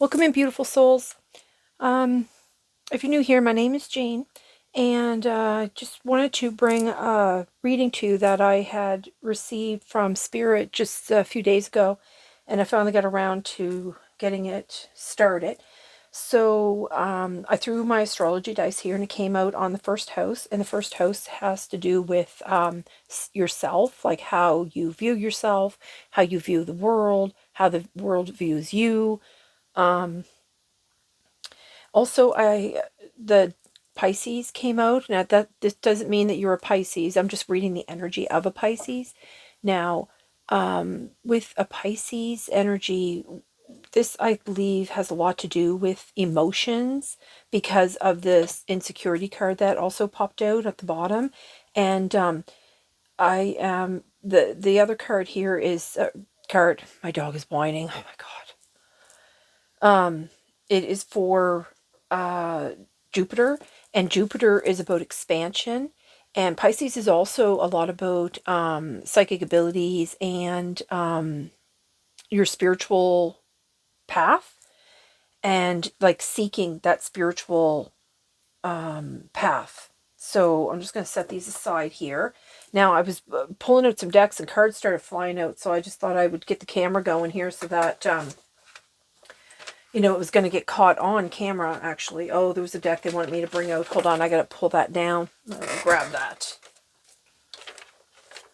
Welcome in, beautiful souls. If you're new here, my name is Jane, and just wanted to bring a reading to you that I had received from Spirit just a few days ago, and I finally got around to getting it started. So I threw my astrology dice here, and it came out on the first house, and the first house has to do with yourself, like how you view yourself, how you view the world, how the world views you. um, Also, the Pisces came out. Now that this doesn't mean that you're a Pisces. I'm just reading the energy of a Pisces. Now, with a Pisces energy, this I believe has a lot to do with emotions because of this insecurity card that also popped out at the bottom, and I am the other card here is card. My dog is whining. Oh my god. It is for Jupiter, and Jupiter is about expansion, and Pisces is also a lot about psychic abilities and your spiritual path, and like seeking that spiritual path. So I'm just going to set these aside here. Now I was pulling out some decks and cards started flying out, so I just thought I would get the camera going here so that it was going to get caught on camera, actually. Oh, there was a deck they wanted me to bring out. Hold on, I got to pull that down. Grab that.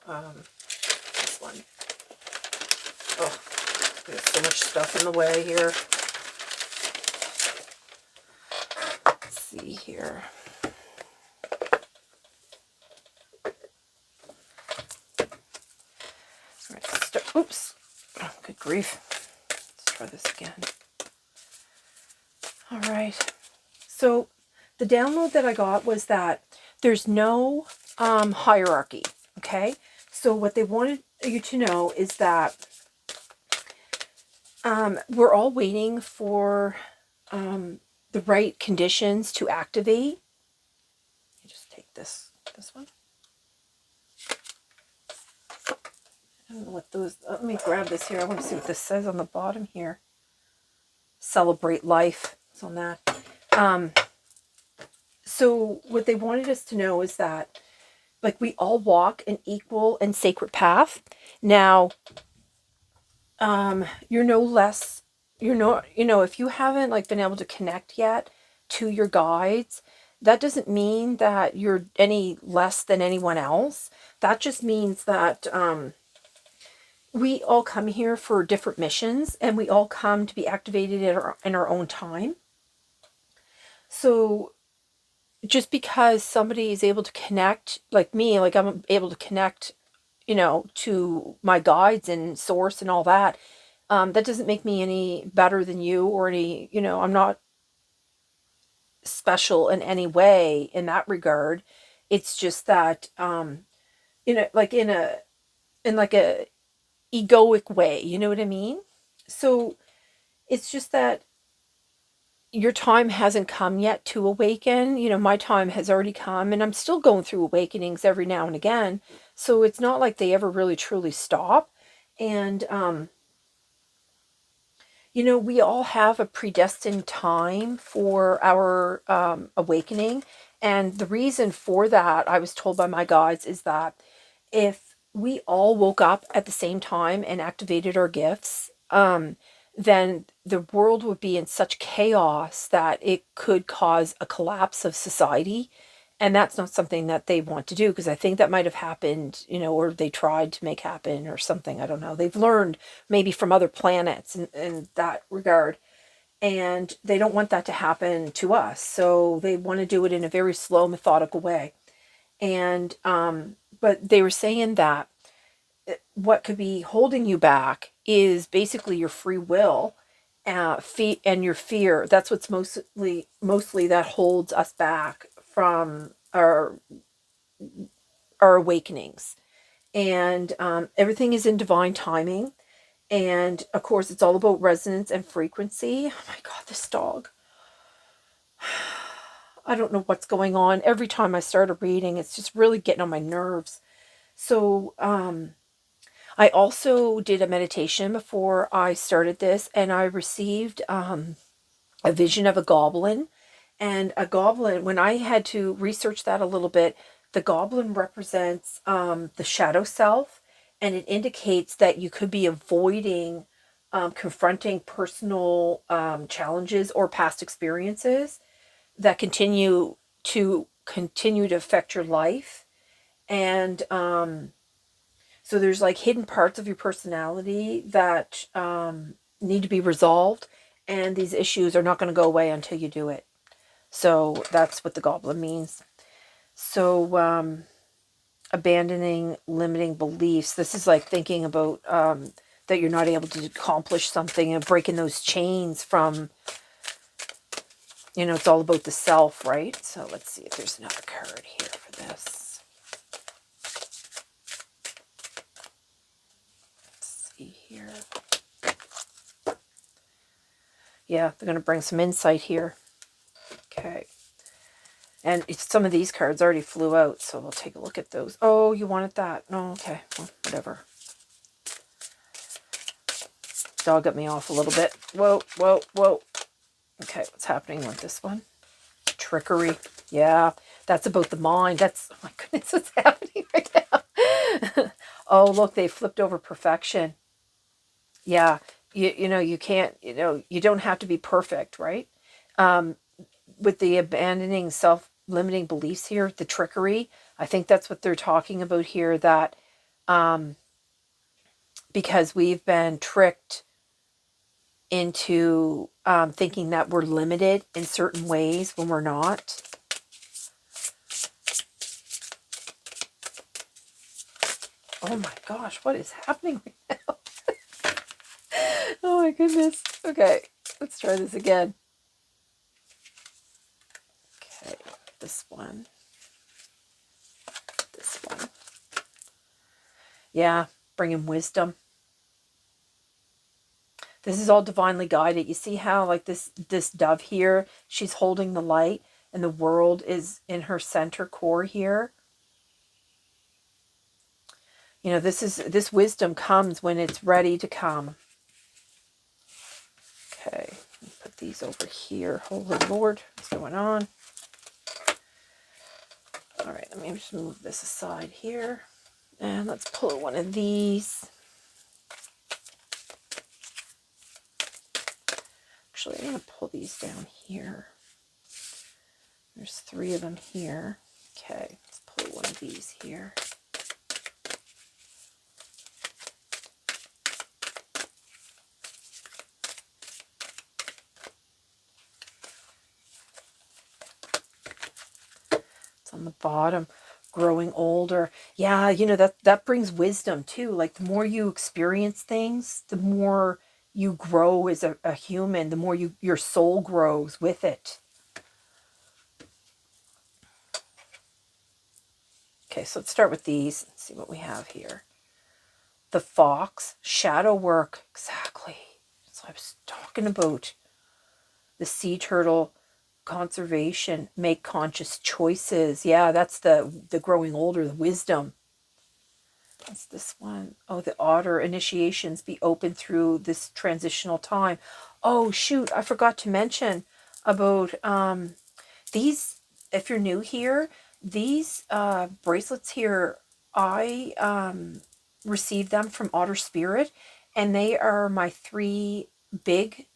This one. Oh, there's so much stuff in the way here. Let's see here. All right, oops. Oh, good grief. Let's try this again. All right. So the download that I got was that there's no hierarchy, okay? So what they wanted you to know is that we're all waiting for the right conditions to activate. Let me just take this one. I don't know what those, let me grab this here. I want to see what this says on the bottom here. Celebrate life. It's on that. So what they wanted us to know is that, like, we all walk an equal and sacred path. Now, you're no less, you're not, if you haven't like been able to connect yet to your guides, that doesn't mean that you're any less than anyone else. That just means that we all come here for different missions, and we all come to be activated in our own time. So just because somebody is able to connect, like me, like I'm able to connect, to my guides and source and all that, that doesn't make me any better than you, or any, I'm not special in any way in that regard. It's just that, like in like a egoic way, you know what I mean? So it's just that your time hasn't come yet to awaken. My time has already come, and I'm still going through awakenings every now and again. So it's not like they ever really truly stop. And, we all have a predestined time for our awakening. And the reason for that, I was told by my guides, is that if we all woke up at the same time and activated our gifts, then the world would be in such chaos that it could cause a collapse of society. And that's not something that they want to do, because I think that might have happened, or they tried to make happen or something. I don't know. They've learned maybe from other planets in that regard. And they don't want that to happen to us. So they want to do it in a very slow, methodical way. And, but they were saying that what could be holding you back is basically your free will, and your fear. That's what's mostly that holds us back from our awakenings. And everything is in divine timing. And of course, it's all about resonance and frequency. Oh my God, this dog. I don't know what's going on. Every time I start a reading, it's just really getting on my nerves. So I also did a meditation before I started this, and I received a vision of a goblin. And a goblin, when I had to research that a little bit, the goblin represents the shadow self, and it indicates that you could be avoiding confronting personal challenges or past experiences that continue to affect your life. And so there's like hidden parts of your personality that need to be resolved, and these issues are not going to go away until you do it. So that's what the goblin means. So abandoning limiting beliefs. This is like thinking about that you're not able to accomplish something and breaking those chains from, it's all about the self, right? So let's see if there's another card here for this. Let's see here. Yeah, they're going to bring some insight here. Okay. And some of these cards already flew out, so we'll take a look at those. Oh, you wanted that? No, okay. Well, whatever. Dog got me off a little bit. Whoa, whoa, whoa. Okay, what's happening with this one? Trickery. Yeah, that's about the mind. That's, oh my goodness, what's happening right now? Oh, look, they flipped over perfection. Yeah, you can't, you don't have to be perfect, right? With the abandoning self-limiting beliefs here, the trickery, I think that's what they're talking about here, that because we've been tricked into thinking that we're limited in certain ways when we're not. Oh my gosh, what is happening right now? Oh my goodness. Okay, let's try this again. Okay, this one. This one. Yeah, bringing wisdom. This is all divinely guided. You see how like this dove here, she's holding the light and the world is in her center core here. This wisdom comes when it's ready to come. Okay, put these over here. Holy Lord, what's going on? All right, let me just move this aside here. And let's pull one of these. Actually, I'm going to pull these down here. There's 3 of them here. Okay, let's pull one of these here. It's on the bottom. Growing older. Yeah, that brings wisdom too. Like the more you experience things, the more you grow as a human, the more your soul grows with it. Okay, so let's start with these and see what we have here. The fox, shadow work. Exactly. That's what I was talking about. The sea turtle, conservation, make conscious choices. Yeah, that's the growing older, the wisdom. What's this one? Oh, the otter, initiations be open through this transitional time. Oh, shoot, I forgot to mention about these. If you're new here, these bracelets here, I received them from Otter Spirit, and they are my 3 big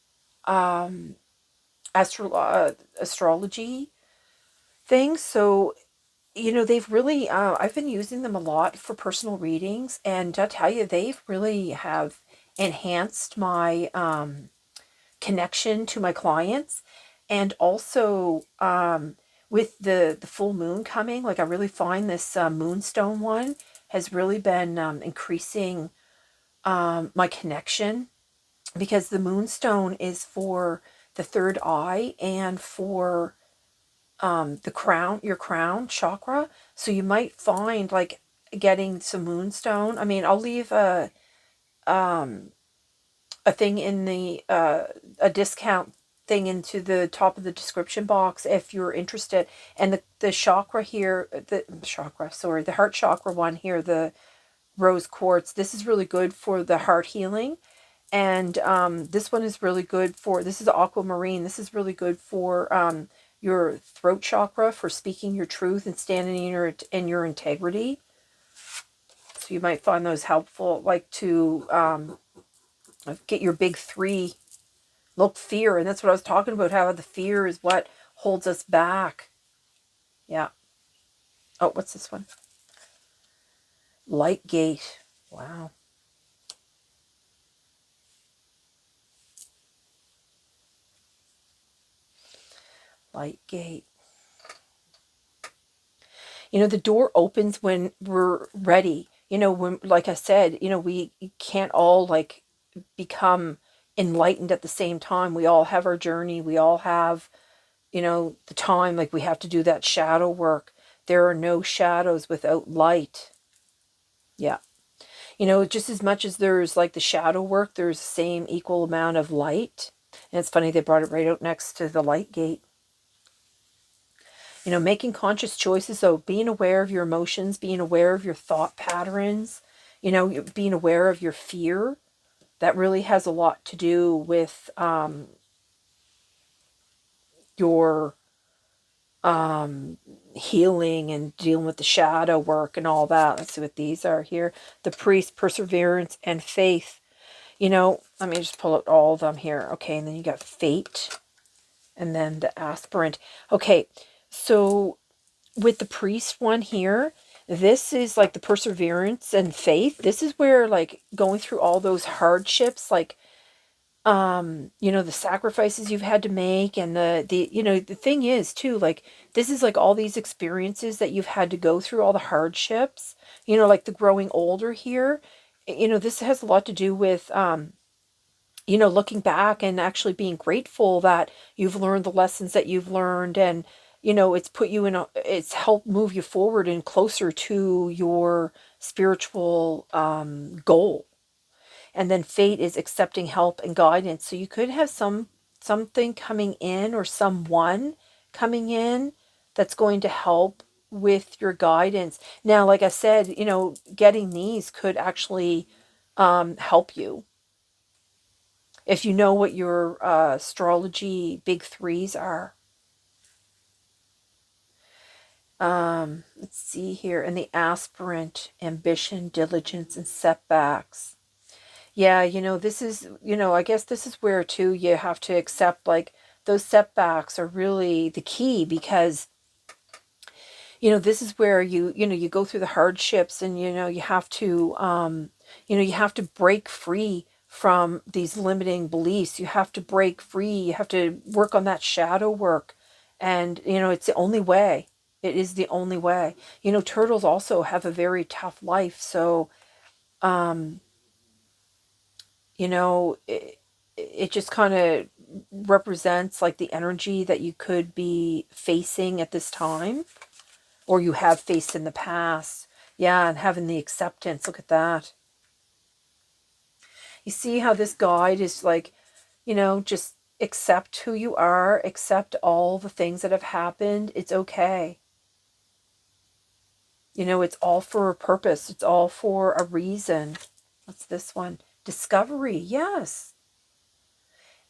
astrology things. So they've really, I've been using them a lot for personal readings, and I tell you, they've really have enhanced my connection to my clients. And also, with the full moon coming, like I really find this moonstone one has really been increasing my connection, because the moonstone is for the third eye and for your crown chakra. So you might find like getting some moonstone. I mean, I'll leave a thing in the a discount thing into the top of the description box if you're interested. And the chakra here, the heart chakra one here, the rose quartz. This is really good for the heart healing. And this one is really good for, this is aquamarine. This is really good for your throat chakra, for speaking your truth and standing in your integrity. So you might find those helpful, like to get your big three. Look, fear. And that's what I was talking about, how the fear is what holds us back. Yeah. Oh, what's this one? Light gate. Wow. Light gate. You know, the door opens when we're ready. You know, when, like I said, you know, we can't all like become enlightened at the same time. We all have our journey. We all have, you know, the time, like we have to do that shadow work. There are no shadows without light. Yeah. You know, just as much as there's like the shadow work, there's the same equal amount of light. And it's funny, they brought it right out next to the light gate. You know, making conscious choices. So being aware of your emotions, being aware of your thought patterns, you know, being aware of your fear. That really has a lot to do with your healing and dealing with the shadow work and all that. Let's see what these are here. The priest, perseverance, and faith. You know, let me just pull out all of them here. Okay, and then you got fate, and then the aspirant. Okay, so with the priest one here, this is like the perseverance and faith. This is where like going through all those hardships, like you know, the sacrifices you've had to make, and the you know, the thing is too, like this is like all these experiences that you've had to go through, all the hardships, you know, like the growing older here. You know, this has a lot to do with you know, looking back and actually being grateful that you've learned the lessons that you've learned, and you know, it's put you in a, it's helped move you forward and closer to your spiritual goal. And then fate is accepting help and guidance. So you could have something coming in, or someone coming in that's going to help with your guidance. Now, like I said, you know, getting these could actually help you if you know what your astrology big threes are. Let's see here. And the aspirant, ambition, diligence, and setbacks. Yeah, you know, this is, you know, I guess this is where too you have to accept like those setbacks are really the key, because you know, this is where you know, you go through the hardships, and you know, you have to you know, you have to break free from these limiting beliefs. You have to break free. You have to work on that shadow work. And you know, it's the only way. It is the only way. You know, turtles also have a very tough life, so you know, it just kind of represents like the energy that you could be facing at this time, or you have faced in the past. Yeah, and having the acceptance. Look at that. You see how this guide is like, you know, just accept who you are, accept all the things that have happened. It's okay. You know, it's all for a purpose. It's all for a reason. What's this one? Discovery. Yes.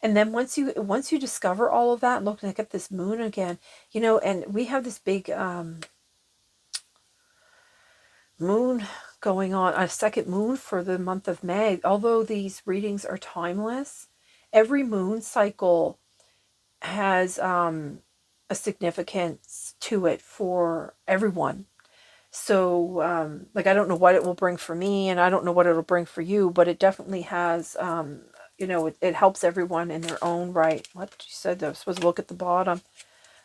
And then once you discover all of that, look at this moon again, you know, and we have this big moon going on, a second moon for the month of May. Although these readings are timeless, every moon cycle has a significance to it for everyone. So like, I don't know what it will bring for me, and I don't know what it'll bring for you, but it definitely has you know, it helps everyone in their own right. What you said, though, I was supposed to look at the bottom.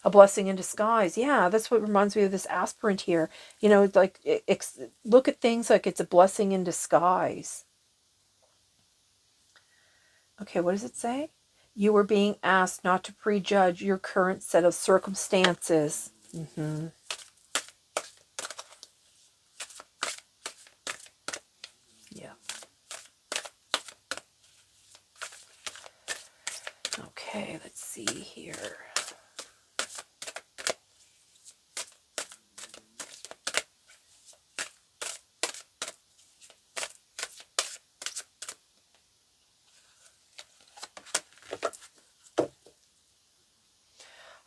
A blessing in disguise. Yeah, that's what reminds me of this aspirant here. You know, like look at things like it's a blessing in disguise. Okay, what does it say? You are being asked not to prejudge your current set of circumstances. Yeah. Okay, let's see here.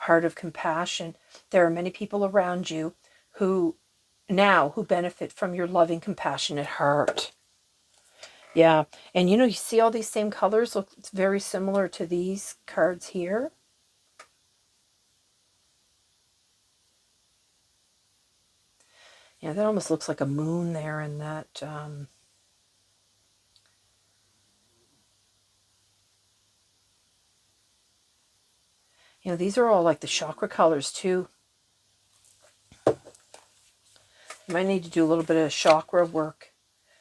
heart of compassion. There are many people around you who benefit from your loving, compassionate heart. Yeah, and you see all these same colors. Look, it's very similar to these cards here. Yeah, that almost looks like a moon there in that. These are all like the chakra colors too. You might need to do a little bit of chakra work.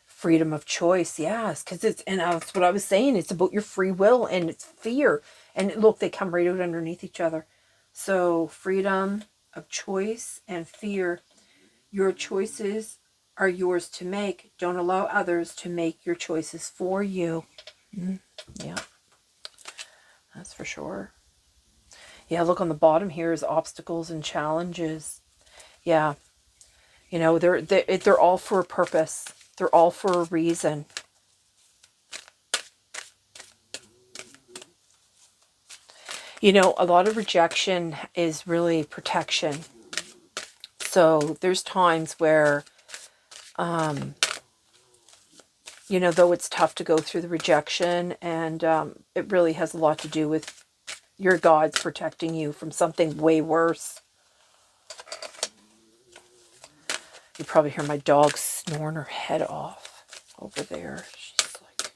Freedom of choice, yes, because and that's what I was saying. It's about your free will and it's fear. And look, they come right out underneath each other. So freedom of choice and fear. Your choices are yours to make. Don't allow others to make your choices for you. Yeah, that's for sure. Yeah, look, on the bottom here is obstacles and challenges. Yeah, they're all for a purpose. They're all for a reason. A lot of rejection is really protection. So there's times where, though it's tough to go through the rejection, and it really has a lot to do with your God's protecting you from something way worse. You probably hear my dog snoring her head off over there. She's like...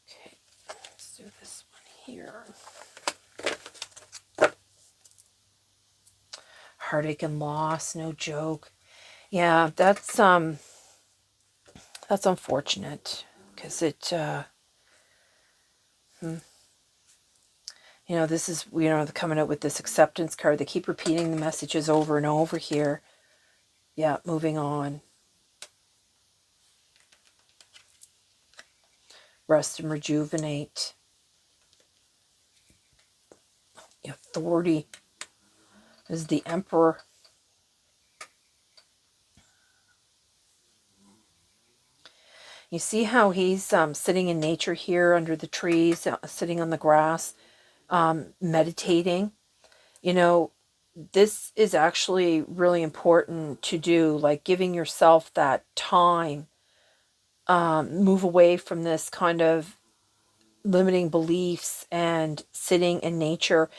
Okay, let's do this one here. Heartache and loss, no joke. Yeah, that's unfortunate, because it this is, coming out with this acceptance card. They keep repeating the messages over and over here. Yeah, moving on. Rest and rejuvenate. The authority is the Emperor. You see how he's sitting in nature here under the trees, sitting on the grass, meditating. This is actually really important to do, like giving yourself that time. Move away from this kind of limiting beliefs and sitting in nature.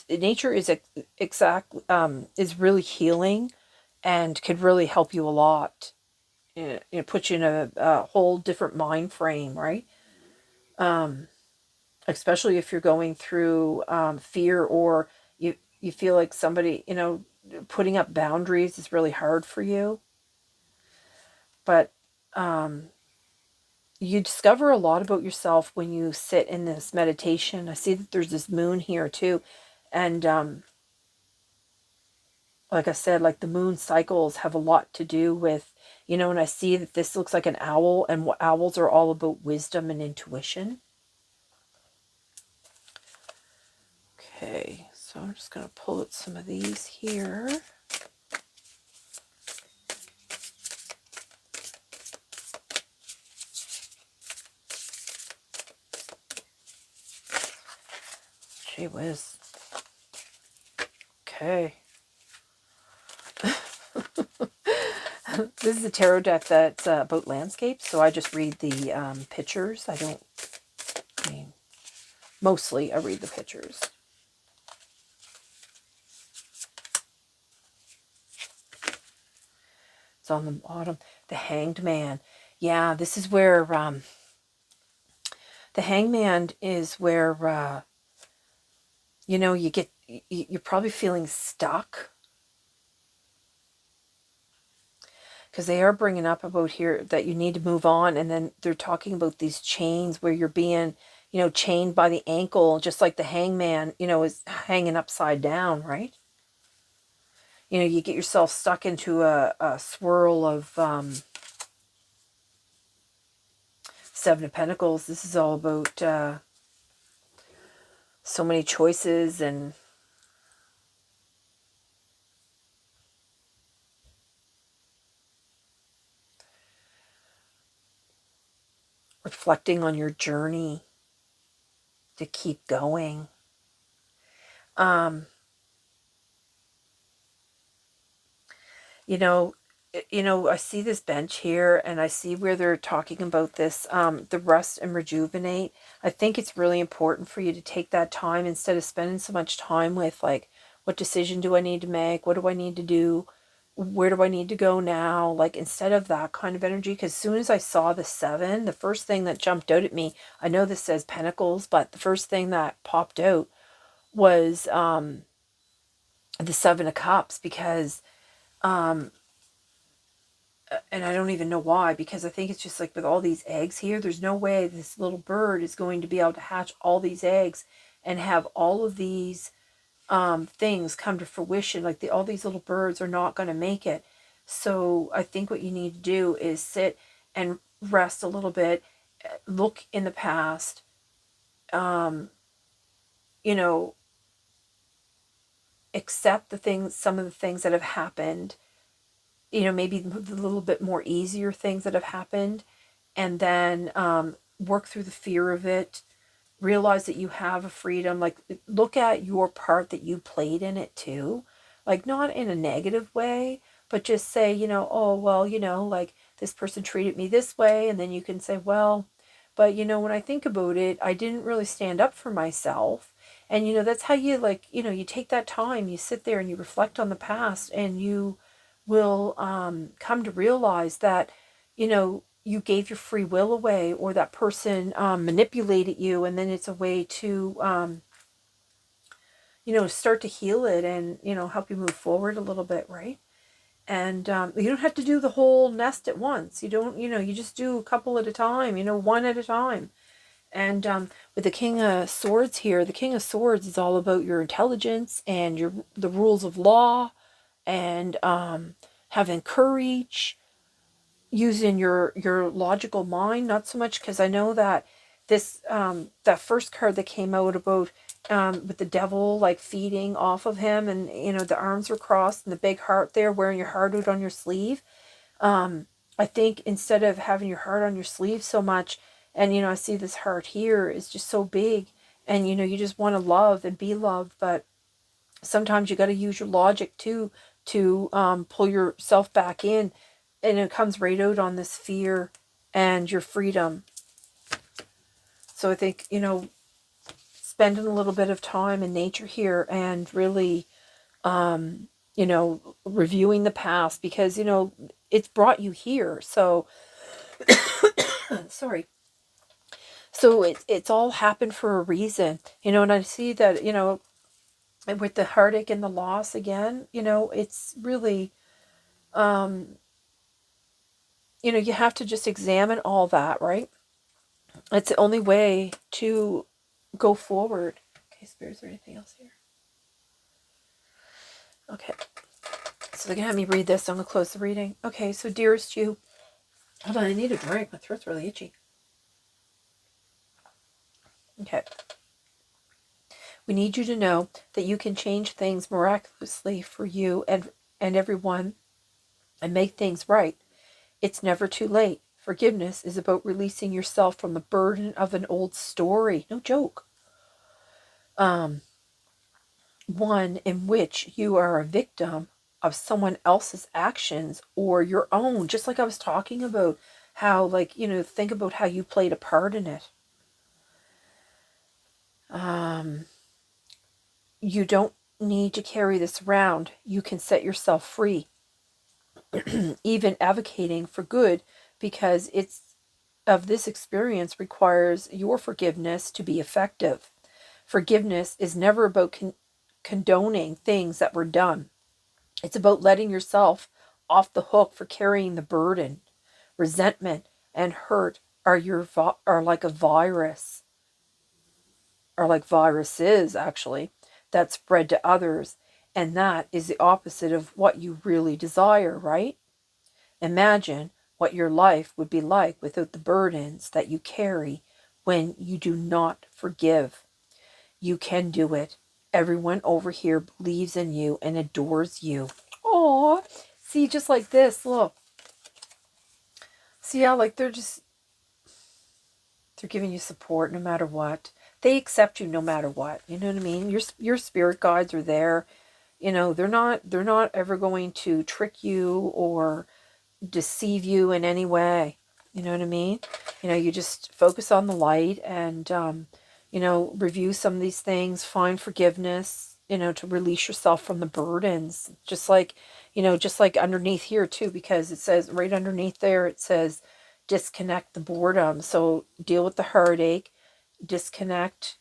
Nature is is really healing and could really help you a lot. It puts you in a whole different mind frame, right? Especially if you're going through fear, or you feel like somebody, putting up boundaries is really hard for you. But you discover a lot about yourself when you sit in this meditation. I see that there's this moon here too. And like I said, like the moon cycles have a lot to do with, and I see that this looks like an owl, and what owls are all about wisdom and intuition. Okay, so I'm just going to pull out some of these here. Gee whiz. Okay. This is a tarot deck that's about landscapes, so I just read the pictures. Mostly I read the pictures. It's on the bottom. The Hanged Man. Yeah, this is where the Hangman is where you're probably feeling stuck, because they are bringing up about here that you need to move on, and then they're talking about these chains where you're being chained by the ankle, just like the hangman is hanging upside down, right? You get yourself stuck into a swirl of Seven of Pentacles. This is all about so many choices, and reflecting on your journey to keep going. Um, you know, I see this bench here, and I see where they're talking about this, the rest and rejuvenate. I think it's really important for you to take that time instead of spending so much time with, like, what decision do I need to make? What do I need to do? Where do I need to go now? Like, instead of that kind of energy, because as soon as I saw the 7, the first thing that jumped out at me, I know this says Pentacles, but the first thing that popped out was the 7 of Cups, because and I don't even know why, because I think it's just like with all these eggs here, there's no way this little bird is going to be able to hatch all these eggs and have all of these things come to fruition. Like all these little birds are not going to make it. So I think what you need to do is sit and rest a little bit, look in the past, you know, accept the things, some of the things that have happened, maybe the little bit more easier things that have happened, and then work through the fear of it. Realize that you have a freedom. Like, look at your part that you played in it too. Like, not in a negative way, but just say, oh, well, like, this person treated me this way. And then you can say, well, but, when I think about it, I didn't really stand up for myself. And, that's how you, like, you take that time, you sit there and you reflect on the past, and you will come to realize that, you gave your free will away, or that person manipulated you, and then it's a way to, start to heal it and, help you move forward a little bit, right? And you don't have to do the whole nest at once. You don't, you just do a couple at a time, one at a time. And with the King of Swords here, the King of Swords is all about your intelligence and the rules of law, and having courage, using your logical mind. Not so much, because I know that this that first card that came out about with the devil, like, feeding off of him, and the arms were crossed and the big heart there, wearing your heart out on your sleeve. I think instead of having your heart on your sleeve so much, and I see this heart here is just so big, and you just want to love and be loved, but sometimes you got to use your logic too to pull yourself back in, and it comes right out on this fear and your freedom. So I think, spending a little bit of time in nature here, and really, reviewing the past, because, it's brought you here. So, sorry. So it's all happened for a reason, and I see that, with the heartache and the loss again, it's really, you have to just examine all that, right? It's the only way to go forward. Okay, Spirit, is there anything else here? Okay. So they're going to have me read this, so I'm going to close the reading. Okay, so dearest you. Hold on, I need a drink. My throat's really itchy. Okay. We need you to know that you can change things miraculously for you and everyone, and make things right. It's never too late. Forgiveness is about releasing yourself from the burden of an old story. No joke. One in which you are a victim of someone else's actions or your own. Just like I was talking about how, like, think about how you played a part in it. You don't need to carry this around. You can set yourself free. Even advocating for good, because this experience requires your forgiveness to be effective. Forgiveness is never about condoning things that were done. It's about letting yourself off the hook for carrying the burden. Resentment and hurt are like a virus, or like viruses, actually, that spread to others. And that is the opposite of what you really desire, right? Imagine what your life would be like without the burdens that you carry when you do not forgive. You can do it. Everyone over here believes in you and adores you. Aw, see, just like this, look. See how, like, they're just, They're giving you support no matter what. They accept you no matter what. You know what I mean? Your spirit guides are there. You know, they're not ever going to trick you or deceive you in any way. You know what I mean? You know, you just focus on the light and, you know, review some of these things, find forgiveness, you know, to release yourself from the burdens. Just like, you know, just like underneath here too, because it says right underneath there, it says disconnect the boredom. So deal with the heartache, disconnect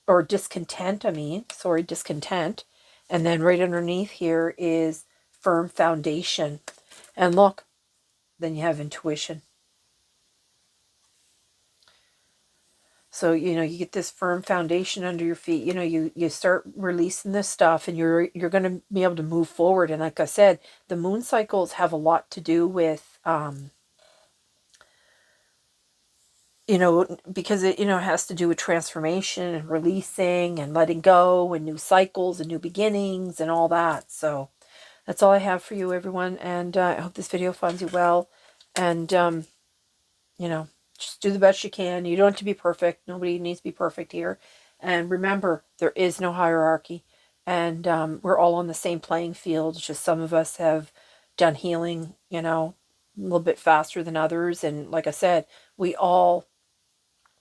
or discontent, discontent. And then right underneath here is firm foundation. And look, then you have intuition. So, you know, you get this firm foundation under your feet. You know, you start releasing this stuff and you're going to be able to move forward. And like I said, the moon cycles have a lot to do with, you know, because it, you know, has to do with transformation and releasing and letting go and new cycles and new beginnings and all that. So that's all I have for you, everyone. And I hope this video finds you well. And, you know, just do the best you can. You don't have to be perfect. Nobody needs to be perfect here. And remember, there is no hierarchy. And we're all on the same playing field. It's just some of us have done healing, you know, a little bit faster than others. And like I said, we all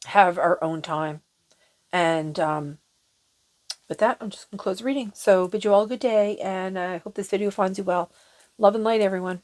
have our own time. And with that, I'm just going to close the reading. So bid you all a good day. And I hope this video finds you well. Love and light, everyone.